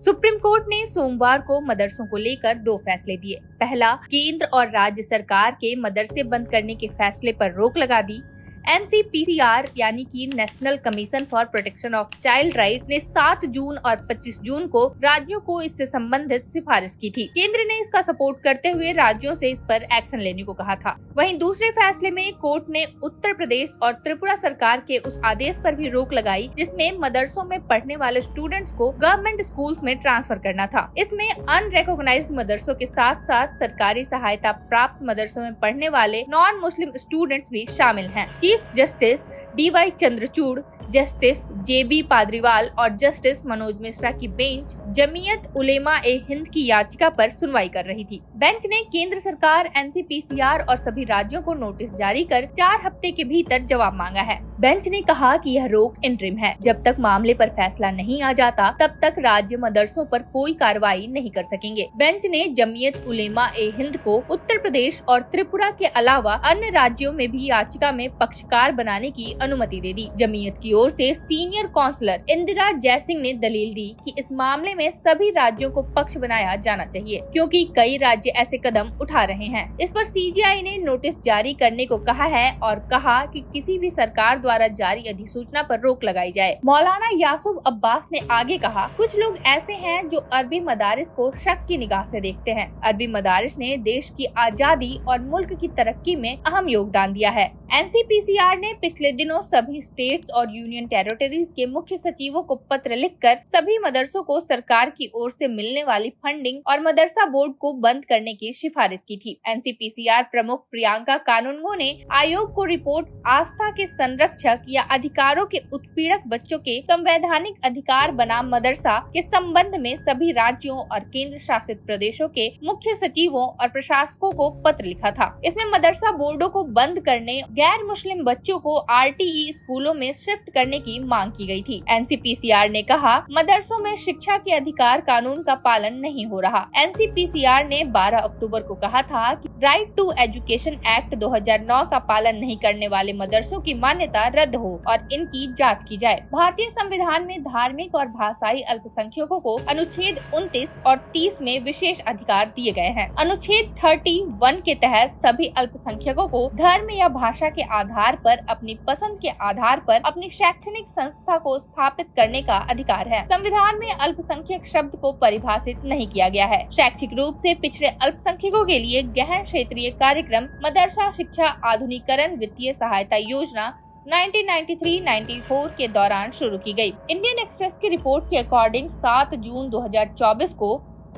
Supreme court ने सोमवार को मदरसों को लेकर 2 फैसले दिए। पहला, केंद्र और राज्य सरकार के मदरसे बंद करने के फैसले पर रोक लगा दी। NCPCR यानी कि national commission for protection of child right ने 7 जून और 25 जून को राज्यों को इससे संबंधित सिफारिश की थी। केंद्र ने इसका सपोर्ट करते हुए राज्यों से इस पर एक्शन लेने को कहा था। वहीं दूसरे फैसले में कोर्ट ने उत्तर प्रदेश और त्रिपुरा सरकार के उस आदेश पर भी रोक लगाई जिसमें मदरसों में पढ़ने वाले स्टूडेंट्स को गवर्नमेंट स्कूल्स में ट्रांसफर करना था। इसमें अनरिकॉग्नाइज्ड मदरसों के साथ साथ सरकारी सहायता प्राप्त मदरसों में पढ़ने वाले नॉन मुस्लिम स्टूडेंट्स भी शामिल हैं। Chief justice DY Chandrachud, justice JB पाद्रीवाल और जस्टिस मनोज मिश्रा की बेंच जमीयत उलेमा-ए-हिंद की याचिका पर सुनवाई कर रही थी। बेंच ने केंद्र सरकार, NCPCR और सभी राज्यों को नोटिस जारी कर 4 हफ्ते के भीतर जवाब मांगा है। बेंच ने कहा कि यह रोक इंटरिम है। जब तक मामले पर फैसला नहीं आ जाता तब तक राज्य मदरसों पर कोई कार्रवाई नहीं कर सकेंगे। बेंच ने जमीयत उलेमा-ए-हिंद को उत्तर प्रदेश और त्रिपुरा के अलावा अन्य राज्यों में भी याचिका में पक्षकार बनाने की अनुमति दे दी। जमीयत की ओर से सीनियर काउंसलर इंदिरा जयसिंह ने दलील दी कि इस मामले में सभी राज्यों को पक्ष बनाया जाना चाहिए क्योंकि कई राज्य ऐसे कदम उठा रहे हैं। इस पर CJI ने नोटिस जारी करने को कहा है और कहा कि किसी भी सरकार द्वारा जारी अधिसूचना पर रोक लगाई जाए। मौलाना यासूब अब्बास ने आगे कहा, कुछ लोग ऐसे हैं जो अरबी मदारिस को शक की निगाह से देखते हैं। अरबी मदारिस ने देश की आजादी और मुल्क की तरक्की में अहम योगदान दिया है। NCPCR ने पिछले दिनों सभी स्टेट्स और यूनियन टेरिटरीज के मुख्य सचिवों को पत्र लिखकर सभी मदरसों को सरकार की ओर से मिलने वाली फंडिंग और मदरसा बोर्ड को बंद करने की सिफारिश की थी। NCPCR प्रमुख प्रियंका कानूनगो ने आयोग को रिपोर्ट आस्था के संरक्षक या अधिकारों के उत्पीड़क बच्चों के संवैधानिक अधिकार बनाम मदरसा के संबंध में सभी राज्यों और केंद्र शासित प्रदेशों के मुख्य सचिवों और प्रशासकों को पत्र लिखा था। इसमें मदरसा बोर्डों को बंद करने, गैर मुस्लिम बच्चों को RTE स्कूलों में शिफ्ट करने की मांग की गई थी। NCPCR ने कहा, मदरसों में शिक्षा के अधिकार कानून का पालन नहीं हो रहा। NCPCR ने 12 अक्टूबर को कहा था कि राइट टू एजुकेशन एक्ट 2009 का पालन नहीं करने वाले मदरसों की मान्यता रद्द हो और इनकी जांच की जाए। भारतीय संविधान में धार्मिक और भाषाई अल्पसंख्यकों को अनुच्छेद 29 और 30 में विशेष अधिकार दिए गए हैं। अनुच्छेद 31 के तहत सभी अल्पसंख्यकों को धर्म या भाषा के आधार पर अपनी पसंद के आधार पर अपनी शैक्षणिक संस्था को स्थापित करने का अधिकार है। संविधान में अल्पसंख्यक शब्द को परिभाषित नहीं किया गया है। शैक्षिक रूप से पिछड़े अल्पसंख्यकों के लिए गहन क्षेत्रीय कार्यक्रम मदरसा शिक्षा आधुनिकीकरण वित्तीय सहायता योजना 1993-94 के दौरान शुरू की गई। इंडियन एक्सप्रेस की रिपोर्ट के अकॉर्डिंग 7 जून 2024 को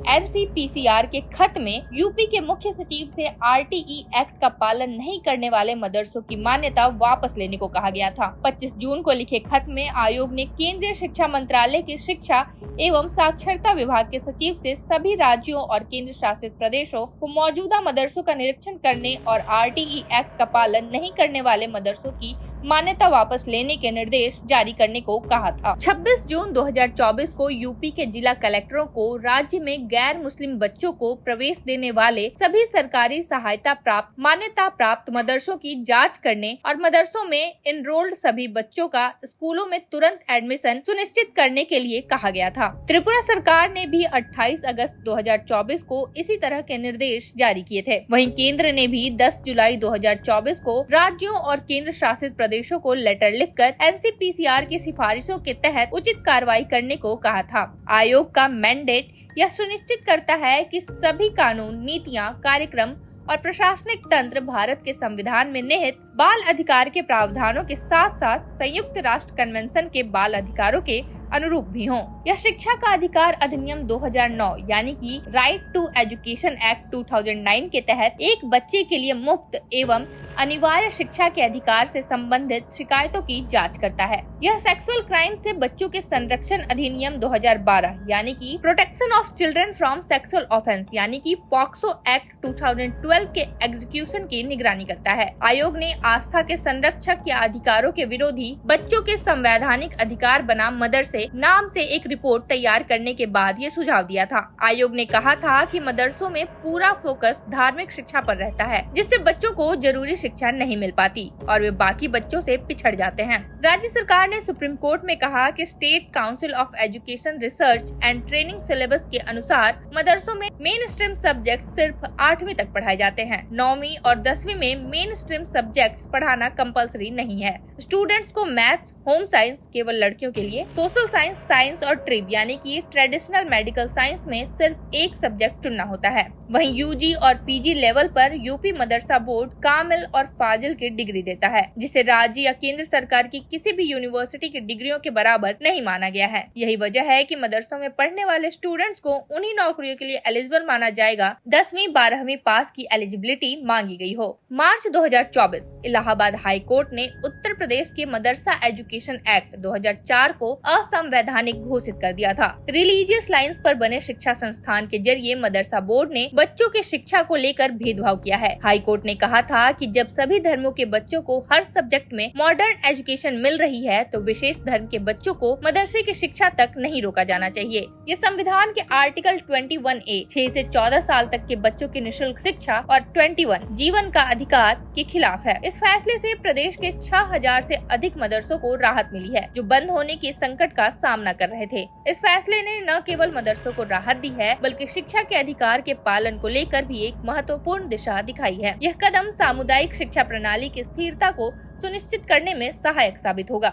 NCPCR के खत में यूपी के मुख्य सचिव से RTE एक्ट का पालन नहीं करने वाले मदरसों की मान्यता वापस लेने को कहा गया था। 25 जून को लिखे खत में आयोग ने केंद्रीय शिक्षा मंत्रालय के शिक्षा एवं साक्षरता विभाग के सचिव से सभी राज्यों और केंद्र शासित प्रदेशों को मौजूदा मदरसों का निरीक्षण करने और RTE एक्ट का पालन नहीं करने वाले मदरसों की मान्यता वापस लेने के निर्देश जारी करने को कहा था। 26 जून 2024 को यूपी के जिला कलेक्टरों को राज्य में गैर मुस्लिम बच्चों को प्रवेश देने वाले सभी सरकारी सहायता प्राप्त मान्यता प्राप्त मदरसों की जांच करने और मदरसों में एनरोल्ड सभी बच्चों का स्कूलों में तुरंत एडमिशन सुनिश्चित करने के लिए कहा गया था। त्रिपुरा सरकार ने भी 28 अगस्त 2024 को इसी तरह के निर्देश जारी किए थे। वहीं केंद्र ने भी 10 जुलाई 2024 को राज्यों और केंद्र शासित प्रदेशों को लेटर लिखकर NCPCR की सिफारिशों के तहत उचित कार्रवाई करने को कहा था। आयोग का मैंडेट यह सुनिश्चित करता है कि सभी कानून, नीतियां, कार्यक्रम और प्रशासनिक तंत्र भारत के संविधान में निहित बाल अधिकार के प्रावधानों के साथ साथ संयुक्त राष्ट्र कन्वेंशन के बाल अधिकारों के अनुरूप भी हों। यह शिक्षा का अधिकार अधिनियम 2009 यानी कि राइट टू एजुकेशन एक्ट 2009 के तहत एक बच्चे के लिए मुफ्त एवं अनिवार्य शिक्षा के अधिकार से संबंधित शिकायतों की जांच करता है। यह सेक्सुअल क्राइम से बच्चों के संरक्षण अधिनियम 2012 यानी कि protection of children from sexual offence यानी कि पॉक्सो एक्ट 2012 के एग्जीक्यूशन की निगरानी करता है। आयोग ने आस्था के संरक्षक या अधिकारों के विरोधी बच्चों के संवैधानिक अधिकार बनाम मदरसे नाम से एक रिपोर्ट तैयार करने के बाद ये सुझाव दिया था। आयोग ने कहा था कि मदरसों में पूरा फोकस धार्मिक शिक्षा पर रहता है, जिससे बच्चों को जरूरी शिक्षा नहीं मिल पाती और वे बाकी बच्चों से पिछड़ जाते हैं। राज्य सरकार ने सुप्रीम कोर्ट में कहा कि state council of education research and training syllabus के अनुसार मदरसों में मेन स्ट्रीम सब्जेक्ट सिर्फ 8वीं तक पढ़ाए जाते हैं। 9वीं और 10वीं में मेन स्ट्रीम सब्जेक्ट्स पढ़ाना कंपलसरी नहीं है। स्टूडेंट्स को मैथ्स, होम साइंस केवल लड़कियों के लिए, सोशल साइंस, साइंस और ट्रिप यानी कि ट्रेडिशनल मेडिकल साइंस में सिर्फ एक सब्जेक्ट चुनना होता है। वहीं यूजी और पीजी लेवल पर यूपी मदरसा बोर्ड कामिल और फाजिल की डिग्री देता है, जिसे राज्य या केंद्र सरकार की किसी भी यूनिवर्सिटी की डिग्रियों के बराबर नहीं माना गया है। यही वजह है कि मदरसों में पढ़ने वाले स्टूडेंट्स को उन्हीं नौकरियों के लिए एलिजिबल माना जाएगा 10वीं 12वीं पास की एलिजिबिलिटी मांगी गई हो। मार्च 2024 इलाहाबाद हाई कोर्ट ने उत्तर प्रदेश के मदरसा एजुकेशन एक्ट 2004 को असंवैधानिक घोषित कर दिया था। रिलीजियस लाइंस पर बने शिक्षा संस्थान के जरिए मदरसा बोर्ड ने बच्चों की शिक्षा को लेकर भेदभाव किया है। हाई कोर्ट ने कहा था कि जब सभी धर्मों के बच्चों को हर सब्जेक्ट में मॉडर्न एजुकेशन मिल रही है तो विशेष धर्म के बच्चों को मदरसे की शिक्षा तक नहीं रोका जाना चाहिए। ये संविधान के आर्टिकल 21A 6 से 14 साल तक के बच्चों की निःशुल्क शिक्षा और 21 जीवन का अधिकार के खिलाफ है। इस फैसले से प्रदेश के 6000 से अधिक मदरसों को राहत मिली है, जो बंद होने के संकट का सामना कर रहे थे। इस फैसले ने न केवल मदरसों को राहत दी है, बल्कि शिक्षा के अधिकार के पालन को लेकर भी एक महत्वपूर्ण दिशा दिखाई है। यह कदम सामुदायिक शिक्षा प्रणाली की स्थिरता को सुनिश्चित करने में सहायक साबित होगा।